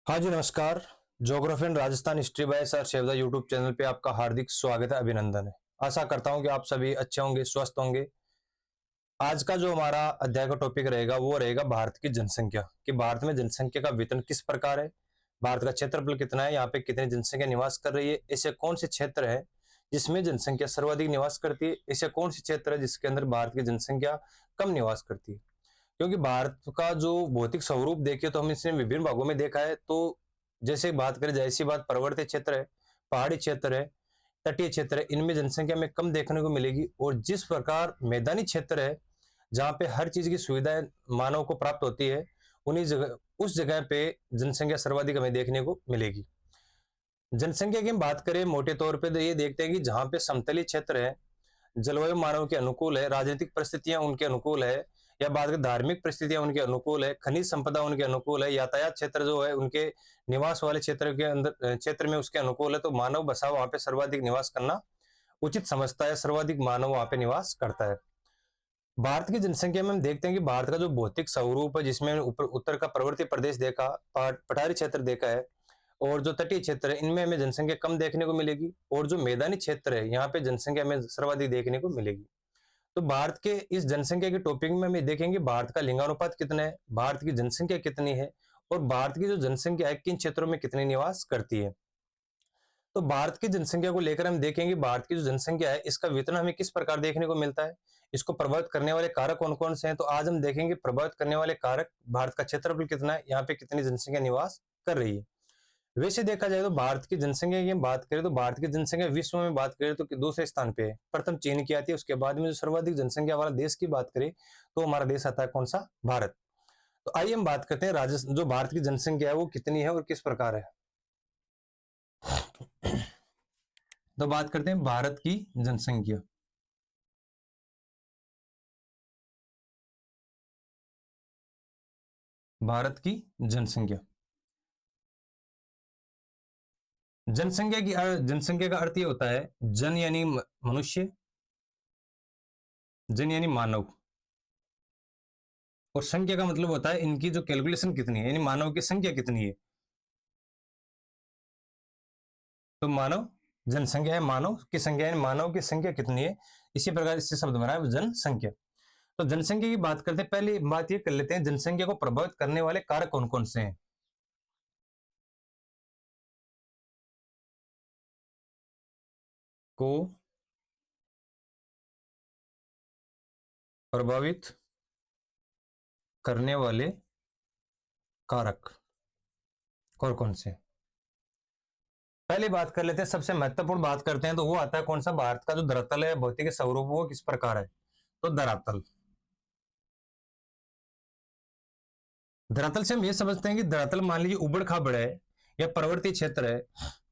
हाँ जी, नमस्कार। Geography and Rajasthan history by sir Shevda YouTube channel पे आपका हार्दिक स्वागत है, अभिनंदन है। आशा करता हूँ कि आप सभी अच्छे होंगे, स्वस्थ होंगे। आज का जो हमारा अध्याय का टॉपिक रहेगा वो रहेगा भारत की जनसंख्या, कि भारत में जनसंख्या का वितरण किस प्रकार है, भारत का क्षेत्रफल कितना है, यहाँ पे कितनी जनसंख्या निवास कर रही है, ऐसे कौन से क्षेत्र है जिसमें जनसंख्या सर्वाधिक निवास करती है, ऐसे कौन से क्षेत्र है जिसके अंदर भारत की जनसंख्या कम निवास करती है। क्योंकि भारत का जो भौतिक स्वरूप देखे तो हम इसे विभिन्न भागों में देखा है। तो जैसे बात करें, जैसी बात पर्वतीय क्षेत्र है, पहाड़ी क्षेत्र है, तटीय क्षेत्र है, इनमें जनसंख्या में कम देखने को मिलेगी। और जिस प्रकार मैदानी क्षेत्र है जहाँ पे हर चीज की सुविधाएं मानव को प्राप्त होती है, उन्हीं जगह उस जगह पे जनसंख्या सर्वाधिक हमें देखने को मिलेगी। जनसंख्या की हम बात करें मोटे तौर पे तो ये देखते हैं कि जहाँ पे समतलीय क्षेत्र है, जलवायु मानव के अनुकूल है, राजनीतिक परिस्थितियां उनके अनुकूल है, या बाद में धार्मिक परिस्थितियां उनके अनुकूल है, खनिज संपदा उनके अनुकूल है, यातायात क्षेत्र जो है उनके निवास वाले क्षेत्र के अंदर क्षेत्र में उसके अनुकूल है, तो मानव बसाव वहां पे सर्वाधिक निवास करना उचित समझता है, सर्वाधिक मानव वहां पे निवास करता है। भारत की जनसंख्या में हम देखते हैं कि भारत का जो भौतिक स्वरूप है, जिसमें ऊपर उत्तर का पर्वतीय प्रदेश देखा, पठारी क्षेत्र देखा है, और जो तटीय क्षेत्र है इनमें हमें जनसंख्या कम देखने को मिलेगी, और जो मैदानी क्षेत्र है यहाँ पे जनसंख्या हमें सर्वाधिक देखने को मिलेगी। तो भारत के इस जनसंख्या के टॉपिक में हम देखेंगे भारत का लिंगानुपात कितना है, भारत की जनसंख्या कितनी है, और भारत की जो जनसंख्या है किन क्षेत्रों में कितनी निवास करती है। तो भारत की जनसंख्या को लेकर हम देखेंगे भारत की जो जनसंख्या है इसका वितरण हमें किस प्रकार देखने को मिलता है, इसको प्रभावित करने वाले कारक कौन कौन से हैं। तो आज हम देखेंगे प्रभावित करने वाले कारक, भारत का क्षेत्रफल कितना है, यहाँ पे कितनी जनसंख्या निवास कर रही है। वैसे देखा जाए तो भारत की जनसंख्या की हम बात करें तो भारत की जनसंख्या विश्व में बात करें तो दूसरे स्थान पे है, प्रथम चीन की आती है, उसके बाद में जो सर्वाधिक जनसंख्या वाला देश की बात करें तो हमारा देश आता है कौन सा, भारत। तो आइए हम बात करते हैं राजस्थान, जो भारत की जनसंख्या है वो कितनी है और किस प्रकार है। तो बात करते हैं भारत की जनसंख्या। भारत की जनसंख्या, जनसंख्या का अर्थ ये होता है, जन यानी मनुष्य, जन यानी मानव, और संख्या का मतलब होता है इनकी जो कैलकुलेशन कितनी है, यानी मानव की संख्या कितनी है। तो मानव जनसंख्या है, मानव की संख्या है, मानव की संख्या कितनी है, इसी प्रकार इससे शब्द बना है जनसंख्या। तो जनसंख्या की बात करते हैं, पहली बात ये कर लेते हैं जनसंख्या को प्रभावित करने वाले कारक कौन कौन से हैं। को प्रभावित करने वाले कारक कौन कौन से। पहले बात कर लेते हैं, सबसे महत्वपूर्ण बात करते हैं तो वो आता है कौन सा, भारत का जो धरातल है, भौतिक स्वरूप वो किस प्रकार है। तो धरातल, धरातल से हम ये समझते हैं कि धरातल मान लीजिए उबड़ खाबड़ है, या पर्वतीय क्षेत्र है,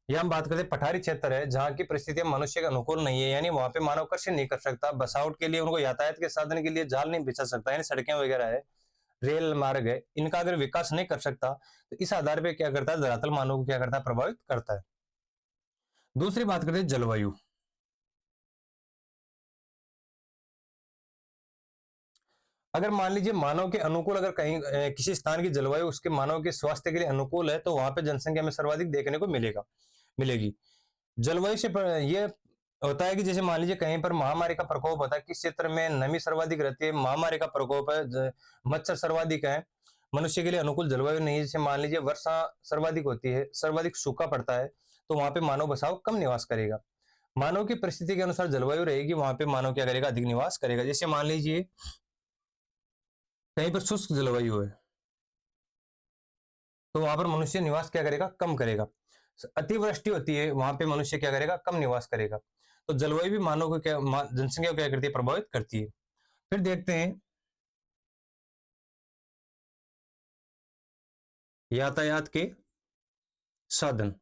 या हम बात करते हैं पठारी क्षेत्र है जहाँ की परिस्थितियां मनुष्य के अनुकूल नहीं है, यानी वहां पे मानव कृषि नहीं कर सकता, बसावट के लिए उनको यातायात के साधन के लिए जाल नहीं बिछा सकता, यानी सड़कें वगैरह है, रेल मार्ग है, इनका अगर विकास नहीं कर सकता तो इस आधार पर क्या करता है, धरातल मानव को क्या करता है, प्रभावित करता है। दूसरी बात करते हैं जलवायु। अगर मान लीजिए मानव के अनुकूल, अगर कहीं किसी स्थान की जलवायु उसके मानव के स्वास्थ्य के लिए अनुकूल है तो वहां पे जनसंख्या में सर्वाधिक देखने को मिलेगी। जलवायु से ये होता है कि जैसे मान लीजिए कहीं पर महामारी का प्रकोप होता है, किस क्षेत्र में नमी सर्वाधिक रहती है, महामारी का प्रकोप है, मच्छर सर्वाधिक है, मनुष्य के लिए अनुकूल जलवायु नहीं है, जैसे मान लीजिए वर्षा सर्वाधिक होती है, सर्वाधिक सूखा पड़ता है, तो वहां पे मानव बसाव कम निवास करेगा। मानव की परिस्थिति के अनुसार जलवायु रहेगी, वहां पे मानव क्या करेगा, अधिक निवास करेगा। जैसे मान लीजिए कहीं पर शुष्क जलवायु है तो वहां पर मनुष्य निवास क्या करेगा, कम करेगा। अतिवृष्टि होती है वहां पे मनुष्य क्या करेगा, कम निवास करेगा। तो जलवायु भी मानव को क्या, जनसंख्या को क्या करती है, प्रभावित करती है। फिर देखते हैं यातायात के साधन।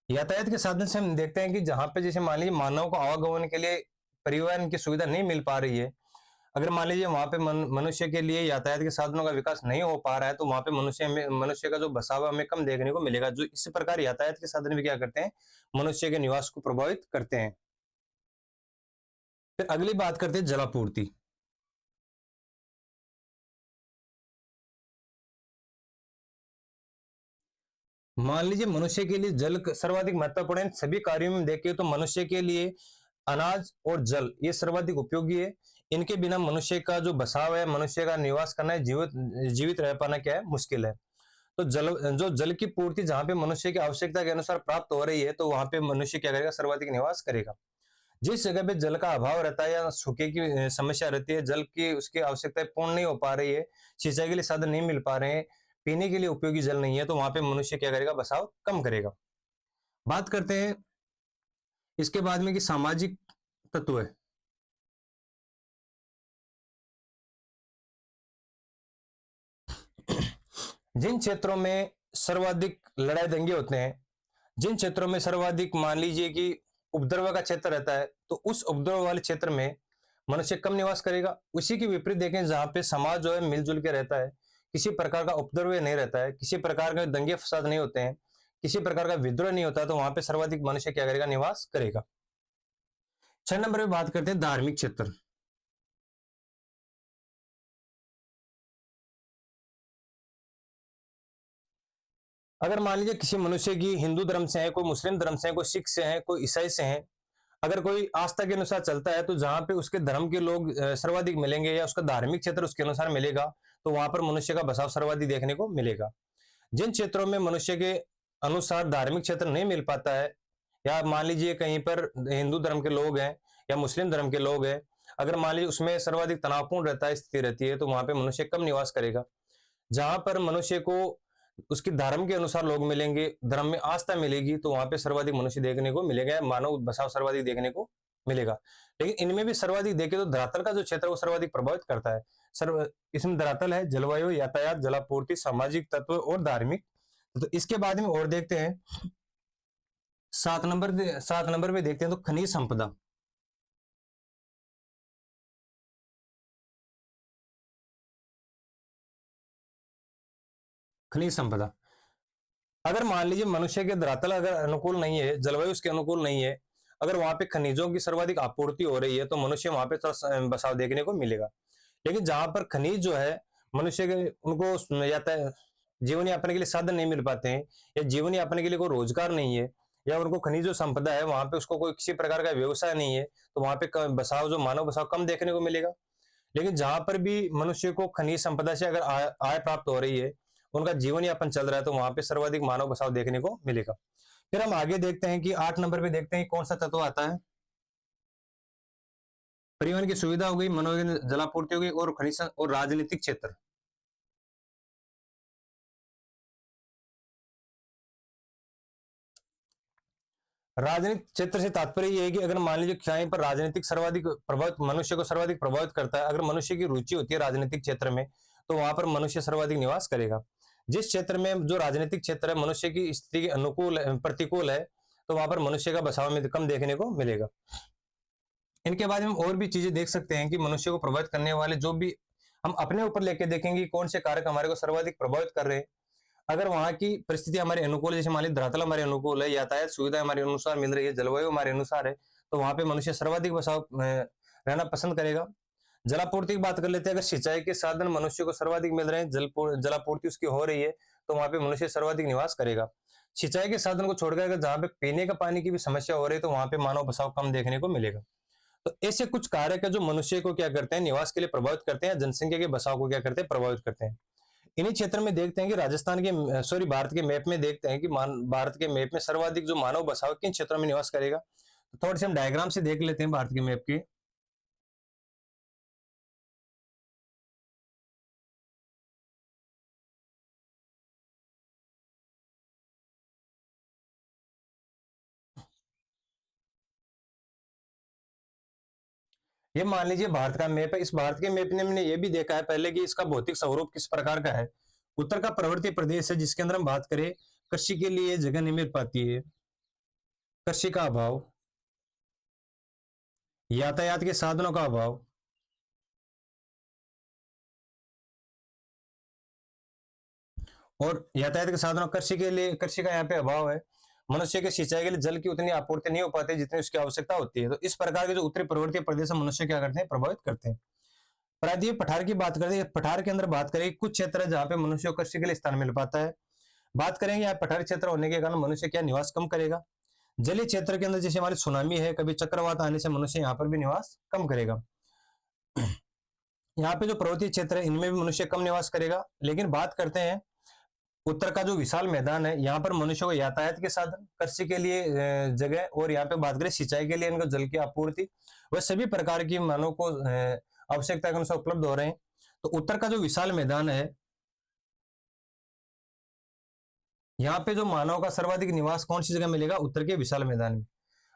यातायात के साधन से हम देखते हैं कि जहां पे जैसे मान लीजिए मानव को आवागमन के लिए परिवहन की सुविधा नहीं मिल पा रही है, अगर मान लीजिए वहां पे मनुष्य के लिए यातायात के साधनों का विकास नहीं हो पा रहा है तो वहां पे मनुष्य का जो बसाव हमें कम देखने को मिलेगा। जो इस प्रकार यातायात के साधन भी क्या करते हैं, मनुष्य के निवास को प्रभावित करते हैं। फिर अगली बात करते हैं जलापूर्ति। मान लीजिए मनुष्य के लिए जल सर्वाधिक महत्वपूर्ण है। सभी कार्यों में देखें तो मनुष्य के लिए अनाज और जल ये सर्वाधिक उपयोगी है। इनके बिना मनुष्य का जो बसाव है, मनुष्य का निवास करना है, जीवित जीवित रह पाना क्या है, मुश्किल है। तो जल की पूर्ति जहां पे मनुष्य की आवश्यकता के अनुसार प्राप्त हो रही है, तो वहां पे मनुष्य क्या करेगा, सर्वाधिक निवास करेगा। जिस जगह पे जल का अभाव रहता है या सूखे की समस्या रहती है, जल की उसकी आवश्यकता पूर्ण नहीं हो पा रही है, सिंचाई के लिए साधन नहीं मिल पा रहे हैं, पीने के लिए उपयोगी जल नहीं है, तो वहां पे मनुष्य क्या करेगा, बसाव कम करेगा। बात करते हैं इसके बाद में कि सामाजिक तत्व है। जिन क्षेत्रों में सर्वाधिक लड़ाई दंगे होते हैं, जिन क्षेत्रों में सर्वाधिक मान लीजिए कि उपद्रव का क्षेत्र रहता है, तो उस उपद्रव वाले क्षेत्र में मनुष्य कम निवास करेगा। उसी के विपरीत देखें, जहां पे समाज जो है मिलजुल के रहता है, किसी प्रकार का उपद्रव नहीं रहता है, किसी प्रकार के दंगे फसाद नहीं होते हैं, किसी प्रकार का विद्रोह नहीं होता, तो वहां पे सर्वाधिक मनुष्य क्या करेगा, निवास करेगा। 6 नंबर पे बात करते हैं धार्मिक क्षेत्र। अगर मान लीजिए किसी मनुष्य की हिंदू धर्म से है, कोई मुस्लिम धर्म से है, कोई सिख से है, कोई ईसाई से है, अगर कोई आस्था के अनुसार चलता है, तो जहां पे उसके धर्म के लोग सर्वाधिक मिलेंगे या उसका धार्मिक क्षेत्र उसके अनुसार मिलेगा, तो वहां पर मनुष्य का बसाव सर्वाधिक देखने को मिलेगा। जिन क्षेत्रों में मनुष्य के अनुसार धार्मिक क्षेत्र नहीं मिल पाता है, या मान लीजिए कहीं पर हिंदू धर्म के लोग हैं या मुस्लिम धर्म के लोग हैं, अगर मान लीजिए उसमें सर्वाधिक तनावपूर्ण रहता है, स्थिति रहती है, तो वहां पे मनुष्य कम निवास करेगा। जहां पर मनुष्य को उसके धर्म के अनुसार लोग मिलेंगे, धर्म में आस्था मिलेगी, तो वहां पे सर्वाधिक मनुष्य देखने को मिलेगा, मानव बसाव सर्वाधिक देखने को मिलेगा। लेकिन इनमें भी सर्वाधिक देखें तो धरातल का जो क्षेत्र है वो सर्वाधिक प्रभावित करता है। सर्व इसमें धरातल है, जलवायु, यातायात, जलापूर्ति, सामाजिक तत्व और धार्मिक। तो इसके बाद में और देखते हैं 7 नंबर पे देखते हैं तो खनिज संपदा। खनिज संपदा, अगर मान लीजिए मनुष्य के धरातल अगर अनुकूल नहीं है, जलवायु उसके अनुकूल नहीं है, अगर वहां पे खनिजों की सर्वाधिक आपूर्ति हो रही है, तो मनुष्य वहां पे थोड़ा बसाव देखने को मिलेगा। लेकिन जहां पर खनिज जो है मनुष्य के उनको याता जीवन यापन के लिए साधन नहीं मिल पाते हैं, या जीवन यापन के लिए कोई रोजगार नहीं है, या उनको खनिज जो संपदा है वहां पे उसको कोई किसी प्रकार का व्यवसाय नहीं है, तो वहां पे बसाव जो मानव बसाव कम देखने को मिलेगा। लेकिन जहां पर भी मनुष्य को खनिज संपदा से अगर आय प्राप्त हो रही है, उनका जीवन यापन चल रहा है, तो वहां पे सर्वाधिक मानव बसाव देखने को मिलेगा। फिर हम आगे देखते हैं कि 8 नंबर पे देखते हैं कौन सा तत्व आता है। परिवहन की सुविधा हो गई, मनोरंजन, जलापूर्ति हो गई, और खनिज और राजनीतिक क्षेत्र। राजनीतिक क्षेत्र से तात्पर्य यह है कि अगर मान लीजिए कहीं पर राजनीतिक सर्वाधिक प्रभावित, मनुष्य को सर्वाधिक प्रभावित करता है, अगर मनुष्य की रुचि होती है राजनीतिक क्षेत्र में, तो वहां पर मनुष्य सर्वाधिक निवास करेगा। जिस क्षेत्र में जो राजनीतिक क्षेत्र है मनुष्य की स्थिति के अनुकूल प्रतिकूल है, तो वहां पर मनुष्य का बसाव में कम देखने को मिलेगा। इनके बाद हम और भी चीजें देख सकते हैं कि मनुष्य को प्रभावित करने वाले जो भी, हम अपने ऊपर लेके देखेंगे कौन से कारक हमारे को सर्वाधिक प्रभावित कर रहे हैं। अगर वहां की परिस्थिति हमारे अनुकूल है, जैसे मान लीजिए धरातल हमारे अनुकूल है, यातायात सुविधा हमारे अनुसार मिल रही है, जलवायु हमारे अनुसार है, तो वहां पे मनुष्य सर्वाधिक बसाव रहना पसंद करेगा। जलापूर्ति की बात कर लेते हैं, अगर सिंचाई के साधन मनुष्य को सर्वाधिक मिल रहे हैं, जलापूर्ति उसकी हो रही है, तो वहां पे मनुष्य सर्वाधिक निवास करेगा। सिंचाई के साधन को छोड़कर अगर जहां पे पीने का पानी की भी समस्या हो रही है, तो वहां पे मानव बसाव कम देखने को मिलेगा। तो ऐसे कुछ कारक है जो मनुष्य को क्या करते हैं, निवास के लिए प्रभावित करते हैं, जनसंख्या के बसाव को क्या करते हैं, प्रभावित करते हैं। इन्हीं क्षेत्र में देखते हैं कि राजस्थान के सॉरी भारत के मैप में देखते हैं कि भारत के मैप में सर्वाधिक जो मानव बसाव किन क्षेत्रों में निवास करेगा। तो थोड़े से हम डायग्राम से देख लेते हैं भारत के मैप की। ये मान लीजिए भारत का मैप है। इस भारत के मैप ने हमने ये भी देखा है पहले कि इसका भौतिक स्वरूप किस प्रकार का है। उत्तर का पर्वतीय प्रदेश है, जिसके अंदर हम बात करें कृषि के लिए जगह नहीं मिल पाती है, कृषि का अभाव, यातायात के साधनों का अभाव, और यातायात के साधनों, कृषि के लिए कृषि का यहाँ पे अभाव है। मनुष्य के सिंचाई के लिए जल की उतनी आपूर्ति नहीं हो पाती जितनी उसकी आवश्यकता होती है। तो इस प्रकार के जो उत्तरी पर्वतीय प्रदेश मनुष्य क्या करते हैं, प्रभावित करते हैं। प्रायद्वीप पठार की बात करें, पठार के अंदर बात करें कुछ क्षेत्र है जहां पे मनुष्य को कृषि के लिए स्थान मिल पाता है। बात करेंगे यहाँ पठारी क्षेत्र होने के कारण मनुष्य क्या निवास कम करेगा। जलीय क्षेत्र के अंदर जैसे हमारी सुनामी है, कभी चक्रवात आने से मनुष्य यहाँ पर भी निवास कम करेगा। यहाँ पे जो पर्वतीय क्षेत्र है इनमें भी मनुष्य कम निवास करेगा। लेकिन बात करते हैं उत्तर का जो विशाल मैदान है, यहाँ पर मनुष्य को यातायात के साधन, कृषि के लिए जगह, और यहाँ पे बात करें सिंचाई के लिए इनको जल की आपूर्ति, वह सभी प्रकार की मानव को आवश्यकता के अनुसार उपलब्ध हो रहे हैं। तो उत्तर का जो विशाल मैदान है, यहाँ पे जो मानव का सर्वाधिक निवास कौन सी जगह मिलेगा, उत्तर के विशाल मैदान में।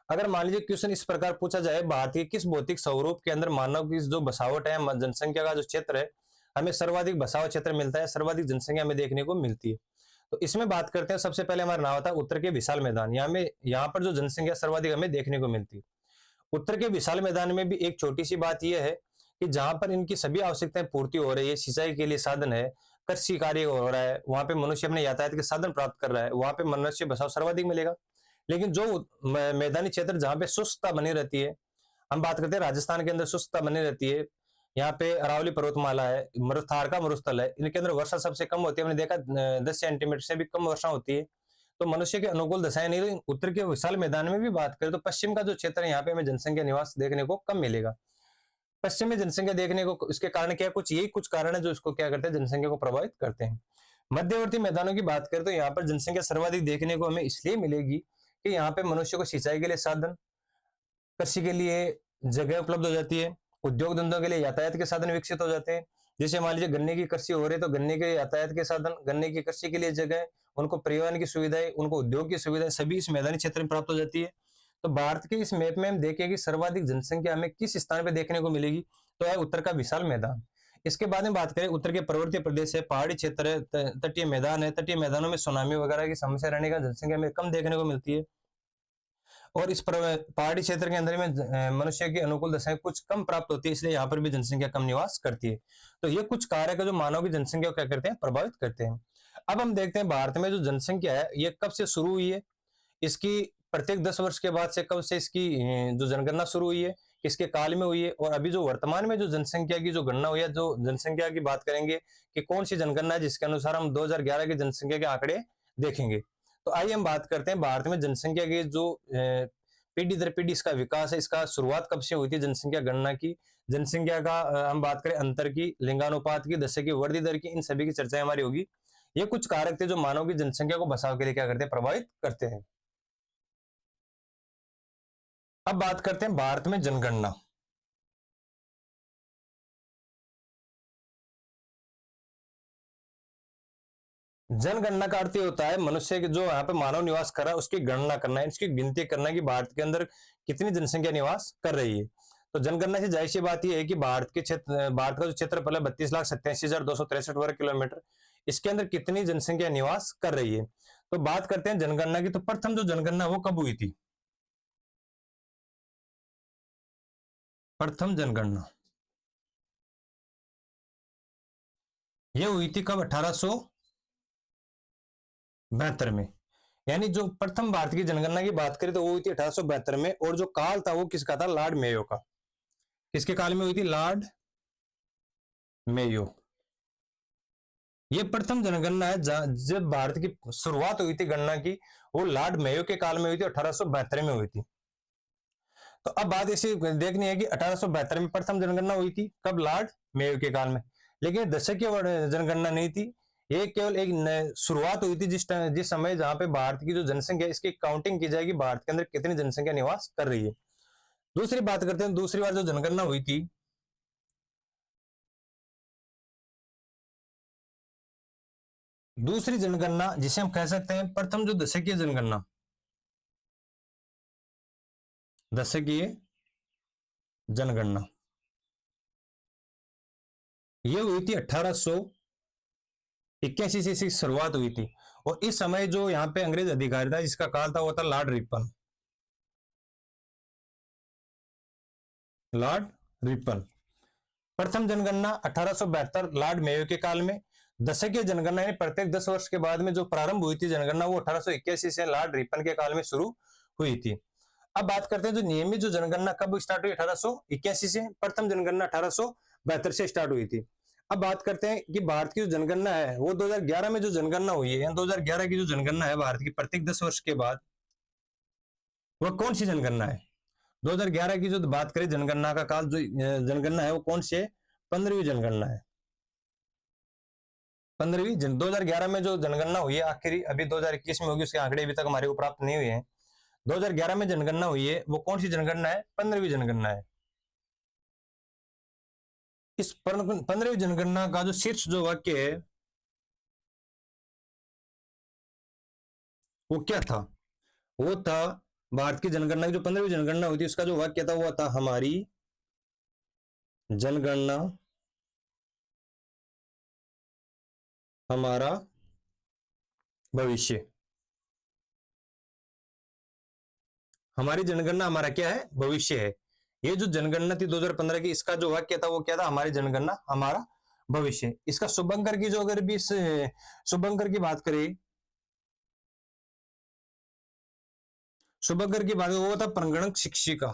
अगर मान लीजिए क्वेश्चन इस प्रकार पूछा जाए, भारत के किस भौतिक स्वरूप के अंदर मानव की जो बसावट है, जनसंख्या का जो क्षेत्र है, हमें सर्वाधिक बसाव क्षेत्र मिलता है, सर्वाधिक जनसंख्या हमें देखने को मिलती है। तो इसमें बात करते हैं, सबसे पहले हमारा नाम होता है उत्तर के विशाल मैदान। यहाँ पर जो जनसंख्या सर्वाधिक हमें देखने को मिलती है। उत्तर के विशाल मैदान में भी एक छोटी सी बात यह है कि जहां पर इनकी सभी आवश्यकताएं पूर्ति हो रही है, सिंचाई के लिए साधन है, कृषि कार्य हो रहा है, वहां पे मनुष्य अपने यातायात के साधन प्राप्त कर रहा है, वहां पे मनुष्य बसाव सर्वाधिक मिलेगा। लेकिन जो मैदानी क्षेत्र जहां पे शुष्कता बनी रहती है, हम बात करते हैं राजस्थान के अंदर शुष्कता बनी रहती है, यहाँ पे अरावली पर्वतमाला है, थार का मरुस्थल है, इनके अंदर वर्षा सबसे कम होती है। हमने देखा 10 सेंटीमीटर से भी कम वर्षा होती है, तो मनुष्य के अनुकूल दशाएं नहीं रही। उत्तर के विशाल मैदान में भी बात करें तो पश्चिम का जो क्षेत्र है, यहाँ पे हमें जनसंख्या निवास देखने को कम मिलेगा। पश्चिम में जनसंख्या देखने को, इसके कारण क्या, कुछ कारण है जो इसको क्या करते हैं, जनसंख्या को प्रभावित करते हैं। मध्यवर्ती मैदानों की बात करें तो यहाँ पर जनसंख्या सर्वाधिक देखने को हमें इसलिए मिलेगी कि यहाँ पे मनुष्य को सिंचाई के लिए साधन, कृषि के लिए जगह उपलब्ध हो जाती है, उद्योग धंधों के लिए यातायात के साधन विकसित हो जाते हैं। जैसे मान लीजिए गन्ने की कृषि हो रही है, तो गन्ने के यातायात के साधन, गन्ने की कृषि के लिए जगह, उनको परिवहन की सुविधाएं, उनको उद्योग की सुविधाएं सभी इस मैदानी क्षेत्र में प्राप्त हो जाती है। तो भारत के इस मैप में हम देखें कि सर्वाधिक जनसंख्या हमें किस स्थान पर देखने को मिलेगी, तो है उत्तर का विशाल मैदान। इसके बाद में बात करें, उत्तर के पर्वतीय प्रदेश है, पहाड़ी क्षेत्र है, तटीय मैदान है, तटीय मैदानों में सुनामी वगैरह की समस्या रहने का जनसंख्या में कम देखने को मिलती है। और इस पहाड़ी क्षेत्र के अंदर में मनुष्य की अनुकूल दशाएं कुछ कम प्राप्त होती है, इसलिए यहाँ पर भी जनसंख्या कम निवास करती है। तो ये कुछ कारक है जो मानव की जनसंख्या को क्या करते हैं, प्रभावित करते हैं। अब हम देखते हैं भारत में जो जनसंख्या है ये कब से शुरू हुई है, इसकी प्रत्येक 10 वर्ष के बाद से कब से इसकी जो जनगणना शुरू हुई है, किसके काल में हुई है, और अभी जो वर्तमान में जो जनसंख्या की जो गणना हुई है, जो जनसंख्या की बात करेंगे कि कौन सी जनगणना है जिसके अनुसार हम 2011 की जनसंख्या के आंकड़े देखेंगे। तो आइए हम बात करते हैं भारत में जनसंख्या के जो पीढ़ी दर पीढ़ी इसका विकास है, इसका शुरुआत कब से हुई थी जनसंख्या गणना की, जनसंख्या का हम बात करें अंतर की, लिंगानुपात की, दशक की वृद्धि दर की, इन सभी की चर्चा हमारी होगी। ये कुछ कारक थे जो मानव की जनसंख्या को बचाव के लिए क्या करते हैं, प्रभावित करते हैं। अब बात करते हैं भारत में जनगणना। जनगणना का अर्थ होता है मनुष्य के जो यहाँ पे मानव निवास कर रहा है उसकी गणना करना है, इसकी गिनती करना है कि भारत के अंदर कितनी जनसंख्या निवास कर रही है। तो जनगणना से जाहिर सी बात यह है कि भारत का जो क्षेत्रफल है 32,87,263 वर्ग किलोमीटर, इसके अंदर कितनी जनसंख्या निवास कर रही है। तो बात करते हैं जनगणना की। तो प्रथम जो जनगणना वो कब हुई थी, प्रथम जनगणना ये हुई थी कब, 1872 में। यानी जो प्रथम भारत की जनगणना की बात करें तो वो हुई थी 1872 में, और जो काल था वो किसका था, लॉर्ड मेयो का। किसके काल में हुई थी, लॉर्ड मेयो। ये प्रथम जनगणना है जब भारत की शुरुआत हुई थी गणना की, वो लॉर्ड मेयो के काल में हुई थी, 1872 में हुई थी। तो अब बात ऐसी देखनी है कि 1872 में प्रथम जनगणना हुई थी, कब, लॉर्ड मेयो के काल में। लेकिन दशक की जनगणना नहीं थी, ये केवल एक शुरुआत हुई थी जिस समय जहां पे भारत की जो जनसंख्या, इसकी काउंटिंग की जाएगी भारत के अंदर कितनी जनसंख्या निवास कर रही है। दूसरी बात करते हैं, दूसरी बार जो जनगणना हुई थी, दूसरी जनगणना जिसे हम कह सकते हैं प्रथम जो दशकीय जनगणना, दशकीय जनगणना, ये हुई थी 1881 से इसकी शुरुआत हुई थी। और इस समय जो यहाँ पे अंग्रेज अधिकारी था जिसका काल था वो था लॉर्ड रिपन। Lord Ripon. प्रथम जनगणना 1872 लॉर्ड मेयो के काल में। दशकीय जनगणना यानी प्रत्येक 10 वर्ष के बाद में जो प्रारंभ हुई थी जनगणना, वो 1881 से लॉर्ड रिपन के काल में शुरू हुई थी। अब बात करते हैं जो नियमित जो जनगणना कब स्टार्ट हुई, 1881 से। प्रथम जनगणना 1872 से स्टार्ट हुई थी। अब बात करते हैं कि भारत की जो जनगणना है वो 2011 में जो जनगणना हुई है, 2011 की जो जनगणना है भारत की प्रत्येक 10 वर्ष के बाद, वह कौन सी जनगणना है? 2011 की जो बात करें जनगणना का काल, जो जनगणना है वो कौन सी है? 15वीं जनगणना है। 2011 में जो जनगणना हुई है, आखिरी अभी 2021 में होगी, उसके आंकड़े अभी तक हमारे को प्राप्त नहीं हुए हैं। 2011 में जनगणना हुई है, वो कौन सी जनगणना है? 15वीं जनगणना है। इस 15वीं जनगणना का जो शीर्ष जो वाक्य है वो क्या था? वो था, भारत की जनगणना की जो 15वीं जनगणना हुई थी उसका जो वाक्य था वो था, हमारी जनगणना हमारा भविष्य। हमारी जनगणना हमारा क्या है? भविष्य है। ये जो जनगणना थी 2015 की, इसका जो वाक्य था वो क्या था? हमारी जनगणना हमारा भविष्य। इसका शुभंकर की जो, अगर भी इस शुभंकर की बात करें, शुभंकर की बात वो था प्रगणक शिक्षिका।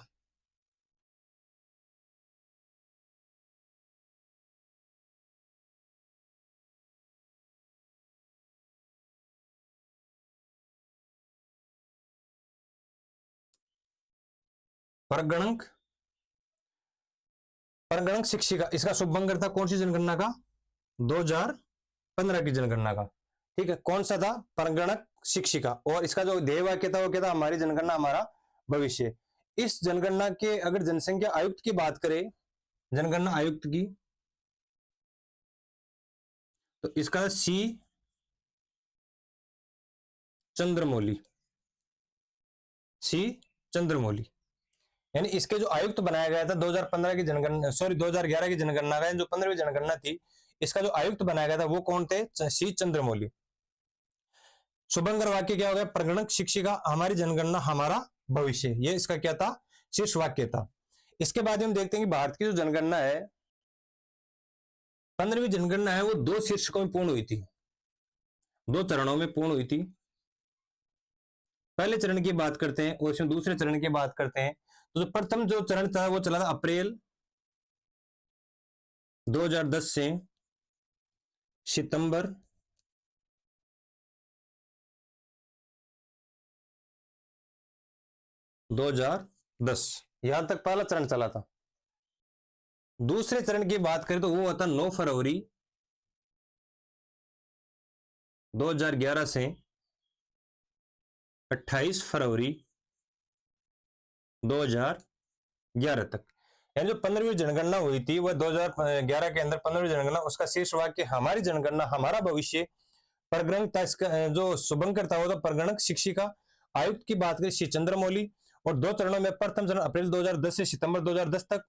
परगणक परगणक शिक्षिका, इसका शुभंकर था कौन सी जनगणना का? 2015 की जनगणना का। ठीक है, कौन सा था? परगणक शिक्षिका। और इसका जो ध्येय वाक्य था वो क्या था? हमारी जनगणना हमारा भविष्य। इस जनगणना के अगर जनसंख्या आयुक्त की बात करें, जनगणना आयुक्त की, तो इसका सी चंद्रमौली, सी चंद्रमौली। यानी इसके जो आयुक्त बनाया गया था 2015 की जनगणना, सॉरी 2011 की जनगणना का, जो 15वीं जनगणना थी, इसका जो आयुक्त बनाया गया था वो कौन थे? सी चंद्रमौली। शुभंकर वाक्य क्या हो गया? प्रगणक शिक्षिका, हमारी जनगणना हमारा भविष्य। ये इसका क्या था? शीर्ष वाक्य था। इसके बाद हम देखते हैं कि भारत की जो जनगणना है, 15वीं जनगणना है, वो 2 शीर्षकों में पूर्ण हुई थी, 2 चरणों में पूर्ण हुई थी। पहले चरण की बात करते हैं और इसमें दूसरे चरण की बात करते हैं। तो जो प्रथम जो चरण था वो चला था अप्रैल 2010 से सितंबर 2010, यहां तक पहला चरण चला था। दूसरे चरण की बात करें तो वो होता 9 फरवरी 2011 से 28 फरवरी 2011 तक। यानी जो 15वीं जनगणना हुई थी वह 2011 के अंदर 15वीं जनगणना, उसका शीर्ष वाक्य हमारी जनगणना हमारा भविष्य। परगणक था इसका जो शुभंकर था वो था प्रगणक शिक्षिका। आयुक्त की बात करें श्री चंद्रमौली। और 2 चरणों में, प्रथम चरण अप्रैल 2010 से सितंबर 2010 तक।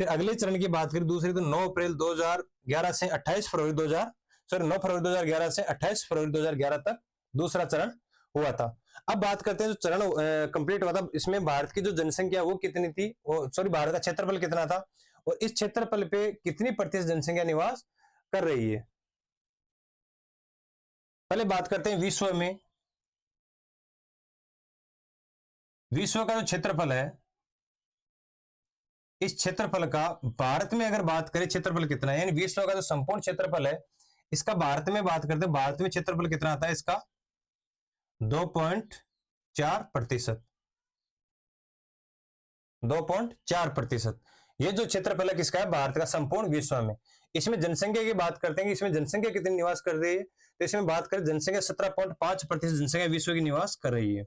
फिर अगले चरण की बात करें दूसरी, तो 9 अप्रैल 2011 से 28 फरवरी 2000, सॉरी 9 फरवरी 2011 से 28 फरवरी 2011 तक दूसरा चरण हुआ था। अब बात करते हैं जो चरण कंप्लीट हुआ था, इसमें भारत की जो जनसंख्या वो कितनी थी, सॉरी भारत का क्षेत्रफल कितना था, और इस क्षेत्रफल पे कितनी प्रतिशत जनसंख्या निवास कर रही है। पहले बात करते हैं विश्व में। विश्व का जो क्षेत्रफल है, इस क्षेत्रफल का भारत में अगर बात करें क्षेत्रफल कितना है, यानी विश्व का जो संपूर्ण क्षेत्रफल है, इसका भारत में बात करते हैं, भारत में क्षेत्रफल कितना आता है इसका? 2.4%। 2.4%। ये जो क्षेत्रफल है किसका है? भारत का, संपूर्ण विश्व में। इसमें जनसंख्या की बात करते हैं कि इसमें जनसंख्या कितनी निवास कर रही है, तो इसमें बात करें जनसंख्या 17.5% जनसंख्या विश्व की निवास कर रही है।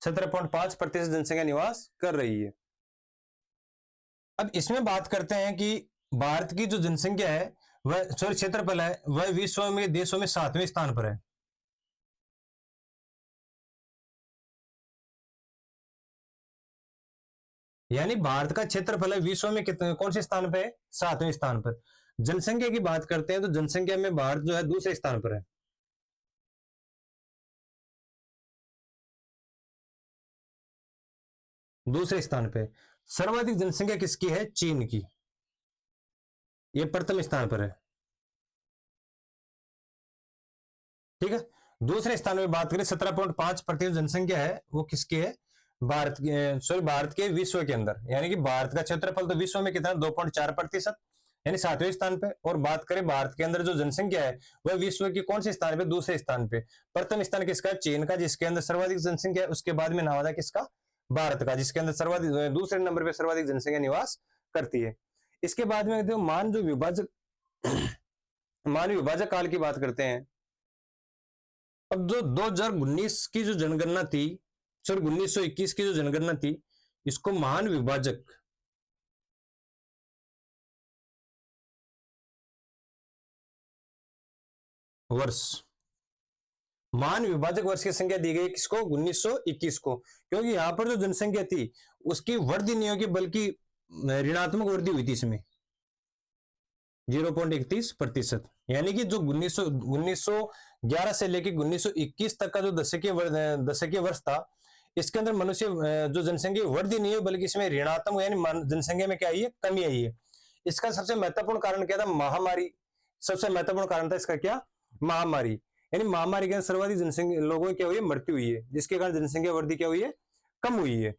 17.5% जनसंख्या निवास कर रही है। अब इसमें बात करते हैं कि भारत की जो जनसंख्या है वह, सॉरी क्षेत्रफल है, वह विश्व में देशों में 7वें स्थान पर है। यानी भारत का क्षेत्रफल है विश्व में कितने, कौन से स्थान पे है? 7वें स्थान पर। जनसंख्या की बात करते हैं तो जनसंख्या में भारत जो है दूसरे स्थान पर है। दूसरे स्थान पे। सर्वाधिक जनसंख्या किसकी है? चीन की, ये प्रथम स्थान पर है। ठीक है, दूसरे स्थान में बात करें 17.5% जनसंख्या है वो किसकी है? भारत के, सॉरी भारत के विश्व के अंदर। यानी कि भारत का क्षेत्रफल तो विश्व में कितना? 2.4%। यानी 7वें स्थान पे। और बात करें भारत के अंदर जो जनसंख्या है वह विश्व की कौन से स्थान पे, दूसरे स्थान पे। प्रथम स्थान किसका है, चीन का, जिसके अंदर सर्वाधिक जनसंख्या है। उसके बाद में नाम आता है किसका, भारत का, जिसके अंदर सर्वाधिक, दूसरे नंबर पे सर्वाधिक जनसंख्या निवास करती है। इसके बाद में देखो मान जो विभाजक मान विभाजक काल की बात करते हैं। अब जो 2019 की जो जनगणना थी, सॉरी 1921 की जो जनगणना थी, इसको महान विभाजक वर्ष, महान विभाजक वर्ष की संख्या दी गई किसको, 1921 को। क्योंकि यहां पर जो जनसंख्या थी उसकी वृद्धि नहीं होगी बल्कि ऋणात्मक वृद्धि हुई थी इसमें 0.31%। यानी कि जो 1911 से लेकर 1921 तक का जो दशकीय वर्ष था, इसके अंदर मनुष्य जो जनसंख्या वृद्धि नहीं है बल्कि इसमें ऋणात्मक यानी जनसंख्या में क्या आई है, कमी आई है। इसका सबसे महत्वपूर्ण कारण क्या था, महामारी। सबसे महत्वपूर्ण कारण था इसका क्या, महामारी। यानी महामारी के सर्वाधिक जनसंख्या लोगों की क्या हुई है, मृत्यु हुई है, जिसके कारण जनसंख्या वृद्धि क्या हुई है, कम हुई है।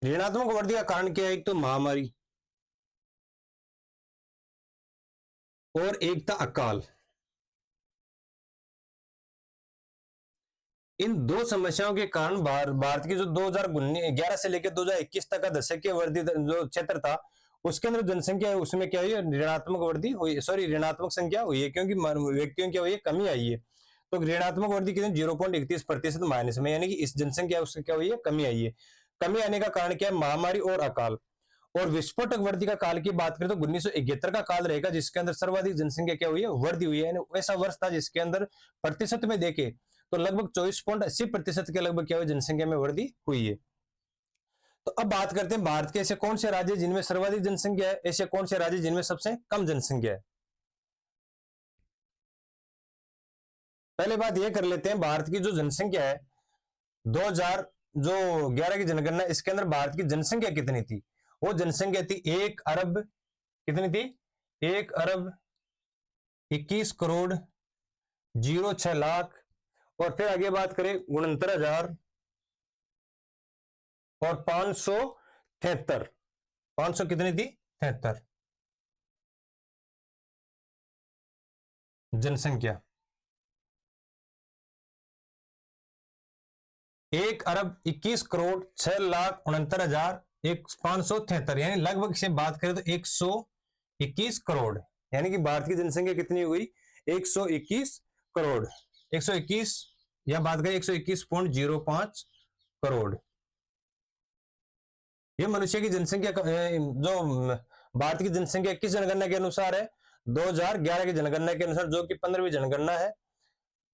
ऋणात्मक वृद्धि का कारण क्या है, एक तो महामारी और एक था अकाल। इन दो समस्याओं के कारण भारत की जो 2011 से लेकर 2021 तक का दशकीय वृद्धि जो क्षेत्र था उसके अंदर जनसंख्या है उसमें क्या हुई है, ऋणात्मक वृद्धि हुई, सॉरी ऋणात्मक संख्या हुई है, क्योंकि व्यक्तियों की हुई है, कमी आई है। तो ऋणात्मक वृद्धि कितनी, 0.31% माइनस में, यानी कि इस जनसंख्या उसकी क्या हुई है, कमी आई है। कमी आने का कारण क्या है, महामारी और अकाल। और विस्फोटक वृद्धि का काल की बात करें तो 1971 का काल रहेगा, जिसके अंदर सर्वाधिक जनसंख्या क्या हुई है, वृद्धि हुई है। ऐसा वर्ष था जिसके अंदर प्रतिशत में देखे तो लगभग 24.80% के लगभग क्या हुई, जनसंख्या में वृद्धि हुई है। तो अब बात करते हैं भारत के ऐसे कौन से राज्य जिनमें सर्वाधिक जनसंख्या है, ऐसे कौन से राज्य जिनमें सबसे कम जनसंख्या है। पहले बात यह कर लेते हैं, भारत की जो जनसंख्या है 2011 की जनगणना, इसके अंदर भारत की जनसंख्या कितनी थी, वो जनसंख्या थी 1 अरब, कितनी थी, 1 अरब 21 करोड़ 06 लाख। और फिर आगे बात करें 69,000 और 573, 500 कितनी थी, 73 जनसंख्या। 1 अरब 21 करोड़ 6 लाख 69,000 573, यानी लगभग से बात करें तो 121 करोड़। यानी कि भारत की जनसंख्या कितनी हुई, 121 करोड़, 121 या बात करें 121.05 करोड़। ये मनुष्य की जनसंख्या जो भारत की जनसंख्या किस जनगणना के अनुसार है, 2011 की जनगणना के अनुसार, जो कि 15वीं जनगणना है।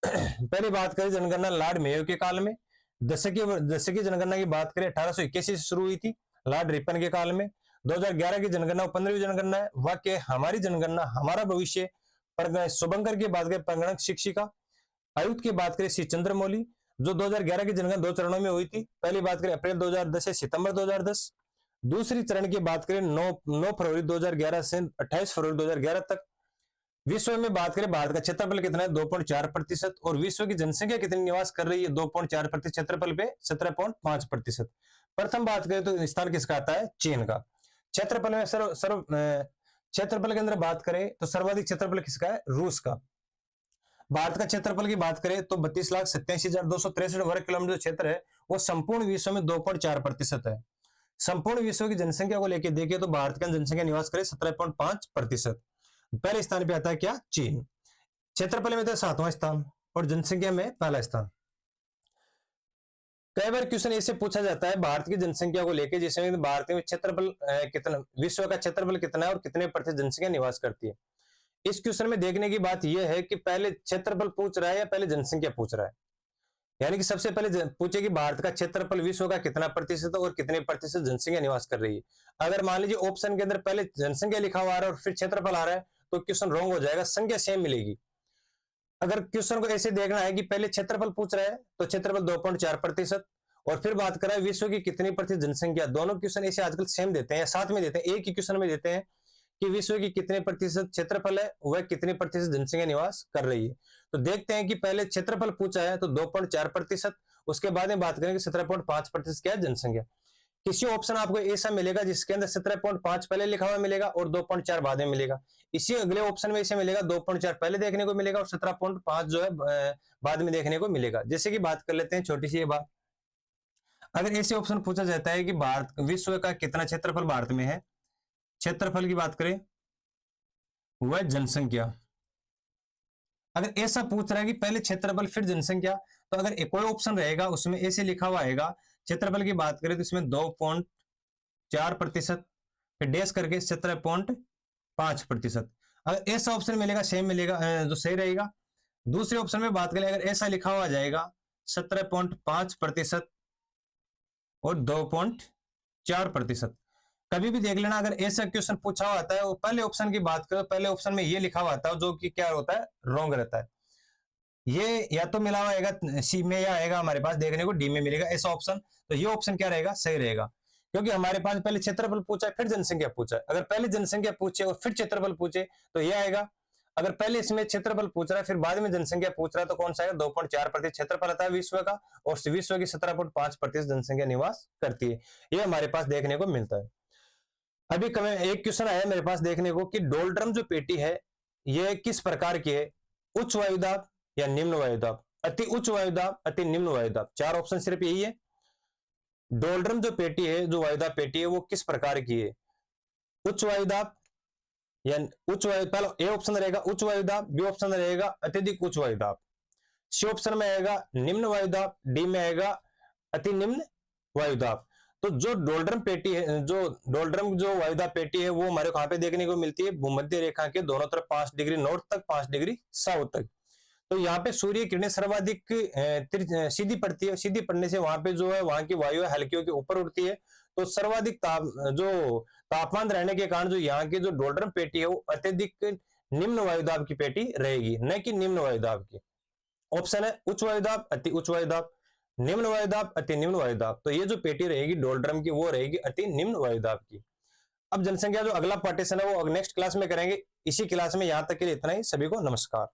पहले बात करें जनगणना लॉर्ड मेयो के काल में। दशकीय जनगणना की बात करें 1881 से शुरू हुई थी लॉर्ड रिपन के काल में। 2011 की जनगणना 15वीं जनगणना है। वाक्य हमारी जनगणना हमारा भविष्य। शुभंकर की बात करें प्रगणक शिक्षिका। आयुक्त की बात करें श्री चंद्रमौली। जो 2011 की जनगणना 2 चरणों में हुई थी। पहली बात करें अप्रैल 2010 से सितंबर 2010। दूसरी चरण की बात करें 9 फरवरी 2011 से 28 फरवरी 2011 तक। विश्व में बात करें भारत का क्षेत्रफल कितना है, 2.4%। और विश्व की जनसंख्या कितनी निवास कर रही है, 2.4% क्षेत्रफल पे 17.5%। प्रथम बात करें तो स्थान किसका आता है, चीन का। क्षेत्रफल में क्षेत्रफल के अंदर बात करें तो सर्वाधिक क्षेत्रफल किसका है, रूस का। भारत का क्षेत्रफल की बात करें तो 32,87,263 वर्ग किलोमीटर क्षेत्र है, वो संपूर्ण विश्व में 2.4% है। संपूर्ण विश्व की जनसंख्या को लेकर देखिए तो भारत की जनसंख्या निवास करे 17.5%। पहले स्थान पे आता है क्या, चीन। क्षेत्रफल में तो 7वां स्थान और जनसंख्या में पहला स्थान। कई बार क्वेश्चन ऐसे पूछा जाता है भारत की जनसंख्या को लेकर, जिसमें भारत में क्षेत्रफल कितना, विश्व का क्षेत्रफल कितना है और कितने प्रतिशत जनसंख्या निवास करती है। इस क्वेश्चन में देखने की बात यह है कि पहले क्षेत्रफल पूछ रहा है या पहले जनसंख्या पूछ रहा है। यानी कि सबसे पहले पूछे कि भारत का क्षेत्रफल विश्व का कितना प्रतिशत और कितने प्रतिशत जनसंख्या निवास कर रही है। अगर मान लीजिए ऑप्शन के अंदर पहले जनसंख्या लिखा हुआ आ रहा है और फिर क्षेत्रफल आ रहा है तो क्वेश्चन रॉन्ग हो जाएगा, संख्या सेम मिलेगी। अगर क्वेश्चन को ऐसे देखना है कि पहले क्षेत्रफल पूछ रहा है तो क्षेत्रफल 2.4% और फिर बात कर रहा है विश्व की कितनी प्रतिशत जनसंख्या। दोनों क्वेश्चन ऐसे आजकल सेम देते हैं या साथ में देते हैं, एक ही क्वेश्चन में देते हैं कि विश्व की कितने प्रतिशत क्षेत्रफल है, वह कितने प्रतिशत जनसंख्या निवास कर रही है। तो देखते हैं कि पहले क्षेत्रफल पूछा है तो 2.4%, उसके बाद में बात करेंगे 17.5% क्या है जनसंख्या। किसी ऑप्शन आपको ऐसा मिलेगा जिसके अंदर 17.5 पहले लिखा हुआ मिलेगा और 2.4 बाद में मिलेगा। इसी अगले ऑप्शन में ऐसे मिलेगा 2.4 पहले देखने को मिलेगा और 17.5 जो है बाद में देखने को मिलेगा। जैसे कि बात कर लेते हैं छोटी सी ये बात, अगर ऐसे ऑप्शन पूछा जाता है कि भारत विश्व का कितना क्षेत्रफल भारत में है, क्षेत्रफल की बात करें वह जनसंख्या, अगर ऐसा पूछ रहा है कि पहले क्षेत्रफल फिर जनसंख्या, तो अगर एक कोई ऑप्शन रहेगा उसमें ऐसे लिखा हुआ आएगा, क्षेत्रफल की बात करें तो इसमें 2.4%, फिर डैश करके 17.5%। अगर ऐसा ऑप्शन मिलेगा सेम मिलेगा जो सही रहेगा। दूसरे ऑप्शन में बात करें अगर ऐसा लिखा हुआ जाएगा 17.5% और 2.4%, कभी भी देख लेना अगर ऐसा क्वेश्चन पूछा हुआ आता है वो पहले ऑप्शन की बात करो, पहले ऑप्शन में ये लिखा हुआ आता है जो कि क्या होता है, रॉन्ग रहता है। ये या तो मिला हुआ आएगा सी में या आएगा हमारे पास देखने को डी में मिलेगा ऐसा ऑप्शन, तो ये ऑप्शन क्या रहेगा, सही रहेगा। क्योंकि हमारे पास पहले क्षेत्रफल पूछा है फिर जनसंख्या पूछा है, अगर पहले जनसंख्या पूछे और फिर क्षेत्रफल पूछे तो ये आएगा। अगर पहले इसमें क्षेत्रफल पूछ रहा है फिर बाद में जनसंख्या पूछ रहा है तो कौन सा है, 2.4% क्षेत्रफल आता है विश्व का और विश्व की 17.5% जनसंख्या निवास करती है। ये हमारे पास देखने को मिलता है। अभी एक क्वेश्चन आया मेरे पास देखने को कि डोलड्रम जो पेटी है यह किस प्रकार की है, उच्च वायुदाब या निम्न वायुदाब, अति उच्च वायुदाब, अति निम्न वायुदाब। चार ऑप्शन सिर्फ यही है। डोलड्रम जो पेटी है, जो वायुदाब पेटी है वो किस प्रकार की है, उच्च वायुदाब या उच्च वायु, पहला ए ऑप्शन रहेगा उच्च वायुदाब, बी ऑप्शन रहेगा अत्यधिक उच्च वायुदाब, सी ऑप्शन में आएगा निम्न वायुदाब, डी में आएगा अति निम्न वायुदाब। तो जो डोलड्रम पेटी है, जो डोलड्रम जो वायुदाब पेटी है वो हमारे कहां पे देखने को मिलती है, भूमध्य रेखा के दोनों तरफ 5 डिग्री नॉर्थ तक 5 डिग्री साउथ तक। तो यहाँ पे सूर्य किरणें सर्वाधिक सीधी पड़ती है, सीधी पड़ने से वहां पे जो है वहां की वायु हल्कियों के ऊपर उड़ती है, तो सर्वाधिक तापमान रहने के कारण जो यहाँ की जो डोलड्रम पेटी है वो अत्यधिक निम्न वायुदाब की पेटी रहेगी, न कि निम्न वायुदाब की। ऑप्शन है उच्च वायुदाब, अति उच्च वायुदाब, निम्न वायुदाब, अति निम्न वायुदाब। तो ये जो पेटी रहेगी डोलड्रम की वो रहेगी अति निम्न वायुदाब की। अब जनसंख्या जो अगला पार्टीशन है वो नेक्स्ट क्लास में करेंगे। इसी क्लास में यहां तक के लिए इतना ही। सभी को नमस्कार।